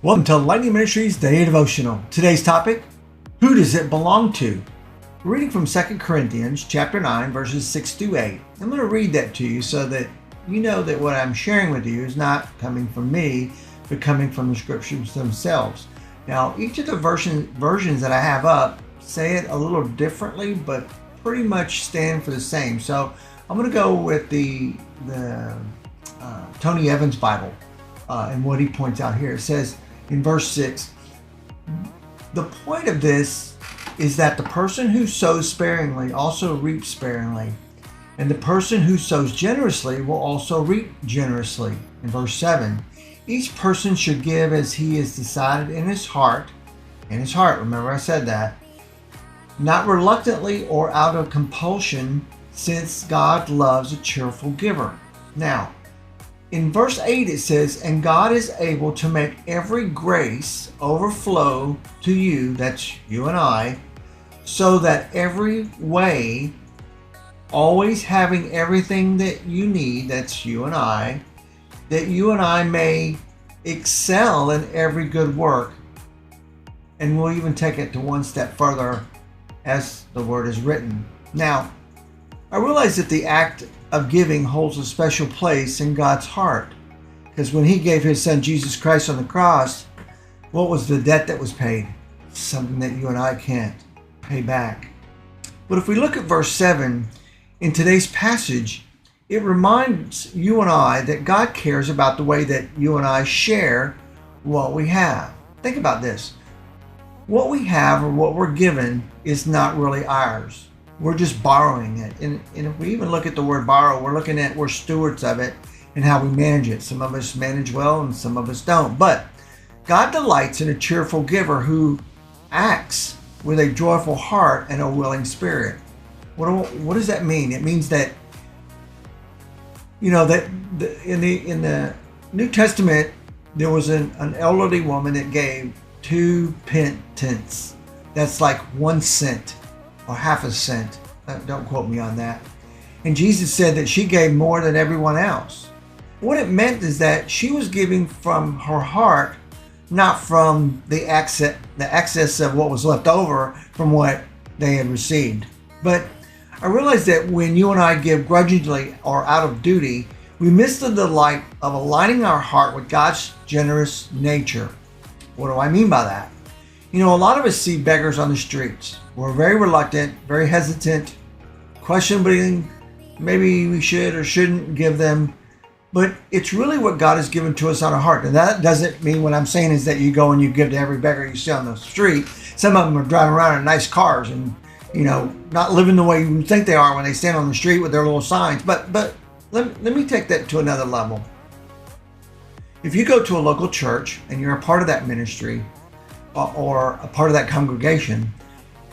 Welcome to Lightning Ministries Daily Devotional. Today's topic, who does it belong to? We're reading from 2 Corinthians chapter 9, verses 6 through 8. I'm going to read that to you so that you know that what I'm sharing with you is not coming from me, but coming from the scriptures themselves. Now, each of the versions that I have up say it a little differently, but pretty much stand for the same. So I'm going to go with the Tony Evans Bible and what he points out here. It says in verse 6, the point of this is that the person who sows sparingly also reaps sparingly, and the person who sows generously will also reap generously. In verse 7, each person should give as he has decided in his heart, remember I said that, not reluctantly or out of compulsion, since God loves a cheerful giver. Now, in verse 8 it says, and God is able to make every grace overflow to you, that's you and I, so that every way, always having everything that you need, that's you and I, that you and I may excel in every good work. And we'll even take it to one step further as the word is written. Now, I realize that the act of giving holds a special place in God's heart, because when he gave his son Jesus Christ on the cross, what was the debt that was paid? Something that you and I can't pay back. But if we look at verse 7 in today's passage, it reminds you and I that God cares about the way that you and I share what we have. Think about this. What we have or what we're given is not really ours. We're just borrowing it. And if we even look at the word borrow, we're stewards of it and how we manage it. Some of us manage well and some of us don't. But God delights in a cheerful giver who acts with a joyful heart and a willing spirit. What does that mean? It means that, you know, that in the New Testament, there was an elderly woman that gave 2 pence. That's like 1 cent. Or half a cent. Don't quote me on that. And Jesus said that she gave more than everyone else. What it meant is that she was giving from her heart, not from the excess of what was left over from what they had received. But I realized that when you and I give grudgingly or out of duty, we miss the delight of aligning our heart with God's generous nature. What do I mean by that? You know, a lot of us see beggars on the streets. We're very reluctant, very hesitant, questioning maybe we should or shouldn't give them. But it's really what God has given to us on our heart. And that doesn't mean, what I'm saying is that you go and you give to every beggar you see on the street. Some of them are driving around in nice cars and, you know, not living the way you think they are when they stand on the street with their little signs. But let me take that to another level. If you go to a local church and you're a part of that ministry, or a part of that congregation,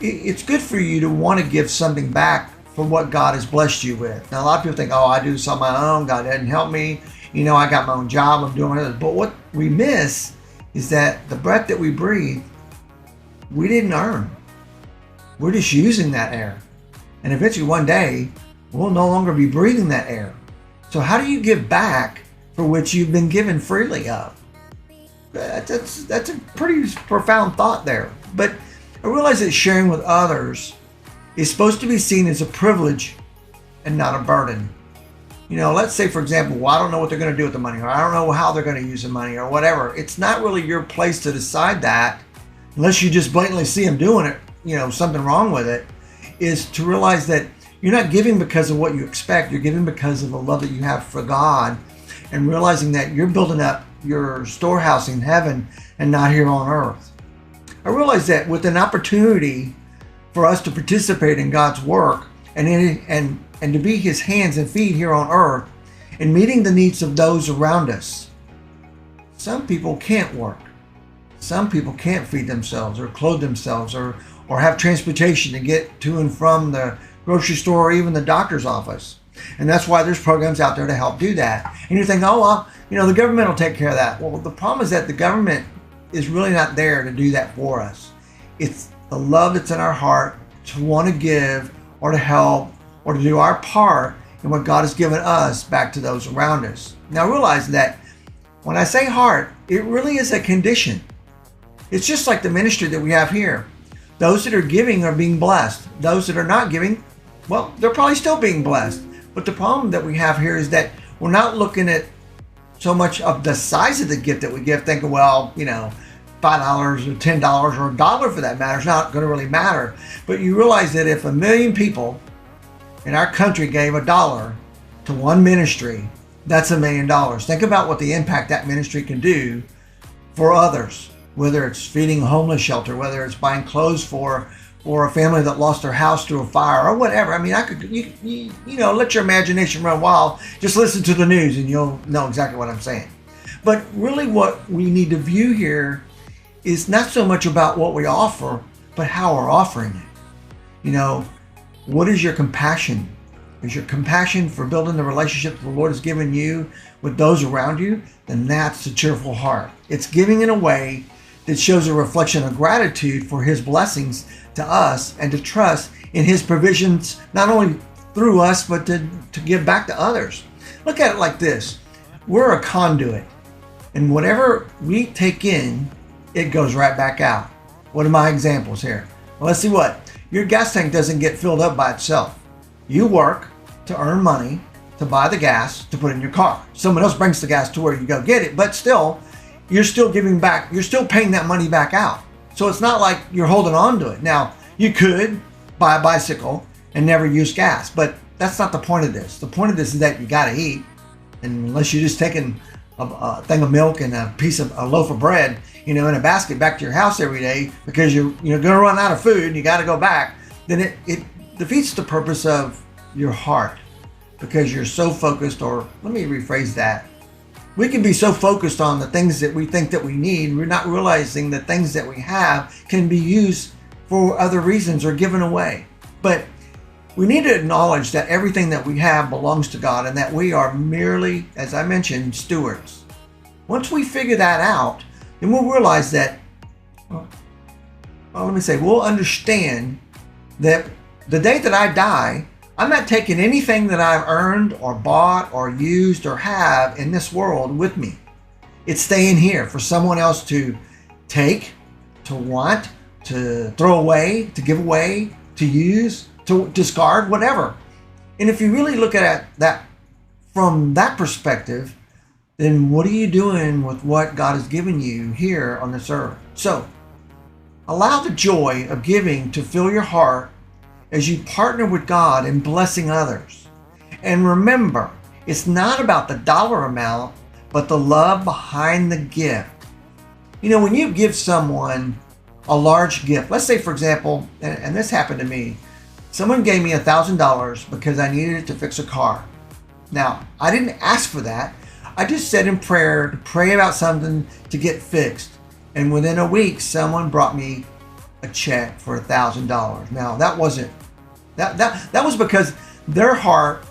it's good for you to want to give something back for what God has blessed you with. Now, a lot of people think, oh, I do this on my own. God didn't help me. You know, I got my own job. I'm doing it. But what we miss is that the breath that we breathe, we didn't earn. We're just using that air. And eventually one day, we'll no longer be breathing that air. So how do you give back for which you've been given freely of? That's a pretty profound thought there. But I realize that sharing with others is supposed to be seen as a privilege and not a burden. You know, let's say, for example, well, I don't know what they're going to do with the money, or I don't know how they're going to use the money, or whatever. It's not really your place to decide that, unless you just blatantly see them doing it, you know, something wrong with it, is to realize that you're not giving because of what you expect. You're giving because of the love that you have for God, and realizing that you're building up your storehouse in heaven and not here on earth. I realize that with an opportunity for us to participate in God's work and to be his hands and feet here on earth and meeting the needs of those around us. Some people can't work. Some people can't feed themselves or clothe themselves or have transportation to get to and from the grocery store or even the doctor's office. And that's why there's programs out there to help do that. And you think, oh, well, you know, the government will take care of that. Well, the problem is that the government is really not there to do that for us. It's the love that's in our heart to want to give or to help or to do our part in what God has given us back to those around us. Now realize that When I say heart, it really is a condition. It's just like the ministry that we have here. Those that are giving are being blessed. Those that are not giving, well, they're probably still being blessed. But the problem that we have here is that we're not looking at so much of the size of the gift that we give, thinking, well, $5 or $10 or $1 for that matter is not going to really matter. But you realize that if 1 million people in our country gave $1 to one ministry, that's $1 million. Think about what the impact that ministry can do for others, whether it's feeding a homeless shelter, whether it's buying clothes for a family that lost their house to a fire or whatever. I mean, let your imagination run wild. Just listen to the news and you'll know exactly what I'm saying. But really what we need to view here is not so much about what we offer, but how we're offering it. What is your compassion? Is your compassion for building the relationship the Lord has given you with those around you? Then that's a cheerful heart. It's giving in a way that shows a reflection of gratitude for His blessings to us and to trust in His provisions, not only through us, but to give back to others. Look at it like this. We're a conduit, and whatever we take in, it goes right back out. What are my examples here? Well, let's see what. Your gas tank doesn't get filled up by itself. You work to earn money to buy the gas to put in your car. Someone else brings the gas to where you go get it, but still, you're still giving back. You're still paying that money back out. So it's not like you're holding on to it. Now, you could buy a bicycle and never use gas, but that's not the point of this. The point of this is that you got to eat, and unless you're just taking a thing of milk and a loaf of bread, in a basket back to your house every day because you're going to run out of food and you got to go back, then it defeats the purpose of your heart, because you're so focused, or let me rephrase that. We can be so focused on the things that we think that we need, we're not realizing that things that we have can be used for other reasons or given away. But we need to acknowledge that everything that we have belongs to God and that we are merely, as I mentioned, stewards. Once we figure that out, then we'll realize that, we'll understand that the day that I die, I'm not taking anything that I've earned or bought or used or have in this world with me. It's staying here for someone else to take, to want, to throw away, to give away, to use, to discard, whatever. And if you really look at that from that perspective, then what are you doing with what God has given you here on this earth? So, allow the joy of giving to fill your heart as you partner with God in blessing others. And remember, it's not about the dollar amount, but the love behind the gift. When you give someone a large gift, let's say, for example, and this happened to me, someone gave me $1,000 because I needed it to fix a car. Now, I didn't ask for that. I just said in prayer to pray about something to get fixed. And within a week, someone brought me a check for $1,000. Now, that was because their heart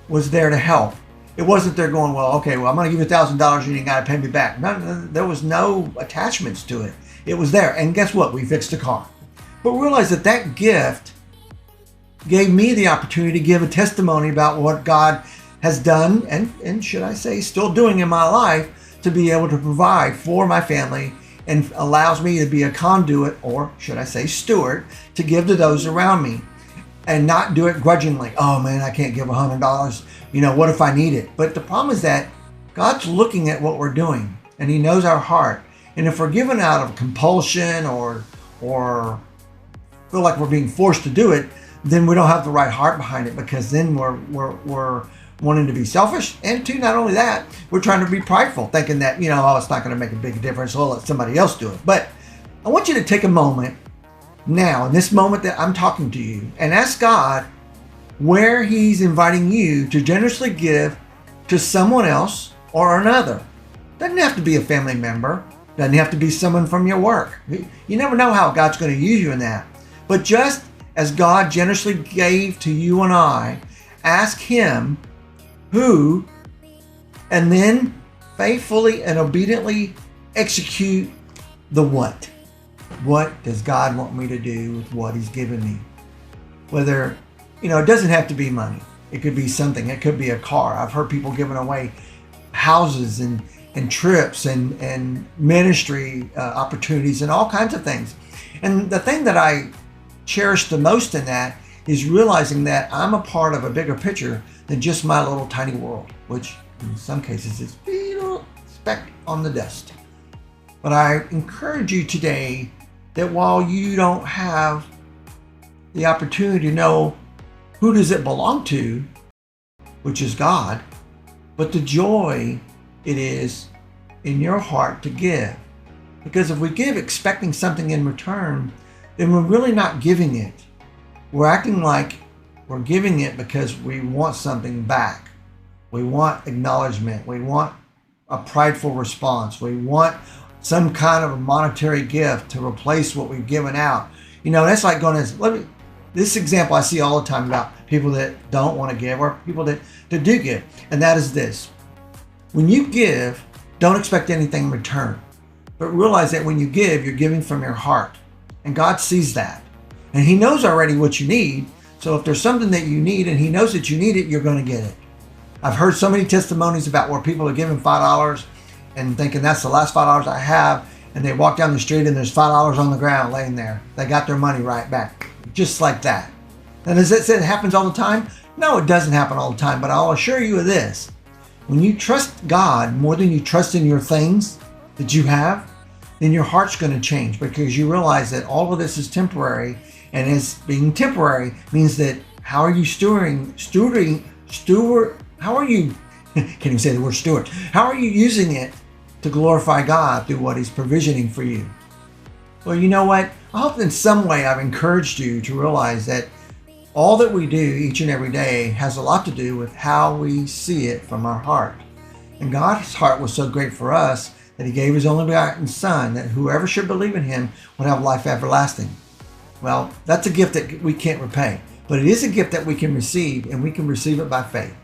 was there to help. It wasn't they're going, well, I'm going to give you $1,000 and you got to pay me back. No, there was no attachments to it. It was there. And guess what? We fixed the car. But realize that gift gave me the opportunity to give a testimony about what God has done and should I say still doing in my life to be able to provide for my family, and allows me to be a conduit, or should I say steward, to give to those around me and not do it grudgingly. Oh man, I can't give $100. What if I need it? But the problem is that God's looking at what we're doing and He knows our heart. And if we're given out of compulsion or feel like we're being forced to do it, then we don't have the right heart behind it, because then we're wanting to be selfish, and two, not only that, we're trying to be prideful, thinking that, it's not going to make a big difference, so I'll let somebody else do it. But I want you to take a moment now, in this moment that I'm talking to you, and ask God where He's inviting you to generously give to someone else or another. Doesn't have to be a family member, doesn't have to be someone from your work. You never know how God's going to use you in that. But just as God generously gave to you and I, ask Him who, and then faithfully and obediently execute the what. What does God want me to do with what He's given me? Whether, it doesn't have to be money. It could be something. It could be a car. I've heard people giving away houses and and trips and ministry opportunities and all kinds of things. And the thing that I cherish the most in that is realizing that I'm a part of a bigger picture than just my little tiny world, which in some cases is a little speck on the dust. But I encourage you today that while you don't have the opportunity to know who does it belong to, which is God, but the joy it is in your heart to give. Because if we give expecting something in return, then we're really not giving it. We're acting like we're giving it because we want something back. We want acknowledgement. We want a prideful response. We want some kind of a monetary gift to replace what we've given out. You know, that's like going to, this example I see all the time about people that don't want to give or people that do give. And that is this. When you give, don't expect anything in return. But realize that when you give, you're giving from your heart. And God sees that. And He knows already what you need. So if there's something that you need and He knows that you need it, you're going to get it. I've heard so many testimonies about where people are giving $5 and thinking that's the last $5 I have. And they walk down the street and there's $5 on the ground laying there. They got their money right back. Just like that. And as it said, it happens all the time? No, it doesn't happen all the time. But I'll assure you of this. When you trust God more than you trust in your things that you have, then your heart's going to change because you realize that all of this is temporary. And as being temporary means that how are you how are you, can't even say the word steward, how are you using it to glorify God through what He's provisioning for you? Well, you know what? I hope in some way I've encouraged you to realize that all that we do each and every day has a lot to do with how we see it from our heart. And God's heart was so great for us that He gave His only begotten Son, that whoever should believe in Him would have life everlasting. Well, that's a gift that we can't repay, but it is a gift that we can receive, and we can receive it by faith.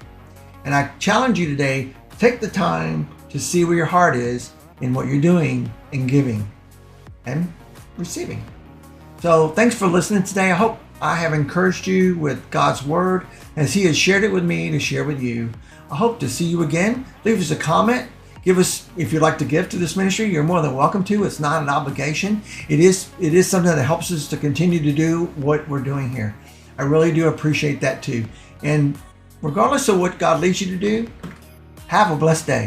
And I challenge you today, take the time to see where your heart is in what you're doing in giving and receiving. So thanks for listening today. I hope I have encouraged you with God's Word as He has shared it with me to share with you. I hope to see you again. Leave us a comment. Give us, if you'd like to give to this ministry, you're more than welcome to. It's not an obligation. It is something that helps us to continue to do what we're doing here. I really do appreciate that too. And regardless of what God leads you to do, have a blessed day.